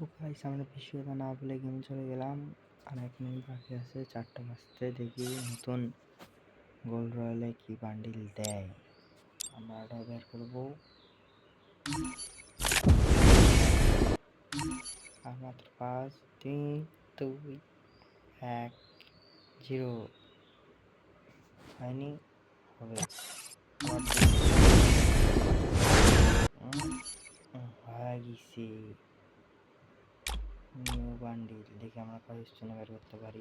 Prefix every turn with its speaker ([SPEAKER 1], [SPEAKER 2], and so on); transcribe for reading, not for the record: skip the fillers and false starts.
[SPEAKER 1] তো গাইস আমরা বেশি কথা না বলে গেমে চলে গেলাম। আর 1 মিনিট বাকি আছে 4টা বাজতে। দেখি নতুন গোল্ড রয়্যালে কি বান্ডিল দেয়। আমরা এটা বের করবো আর মাত্র 5 3 2 1 0 হয়নি হবে আবার হয়ে গেছে নিউ বান্ডিল। দেখি আমরা কয়েকজনে বের করতে পারি।